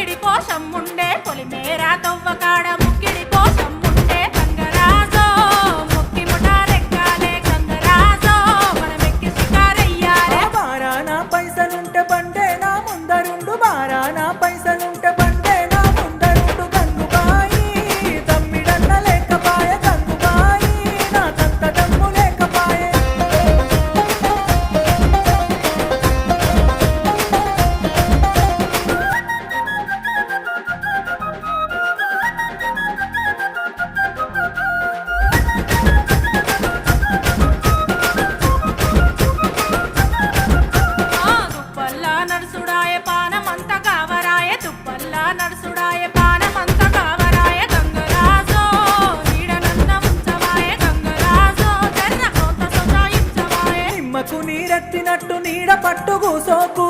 ముక్కిడి కోసం ఉండే పొలిమేరా తవ్వకాడ ముక్కిడి కోసం ఉండే గంగరాజో ముక్కి ముఠారెక్కాలే గంగరాజో మనమెక్కి షికారయ్యాలే బారానా పైసలుంటే బండే నా ముందరుండు బారానా పైసలుంటే బండే నా ముందరుండు గంగుబాయి తమ్మిడన్న లేకపాయ గంగుబాయి నా తంత దమ్ము లేకపాయే దుప్పల్లా నడుసుడాయ పానమంత కావరాయ దుప్పల్లా నడుసుడాయ పానమంత కావరాయ గంగరాజో నీడనన్న ఉంచవాయ గంగరాజో జర్ర కొంత సొంతాయించవాయ నిమ్మకు నీరెత్తినట్టు నీడ పట్టు కూసోకు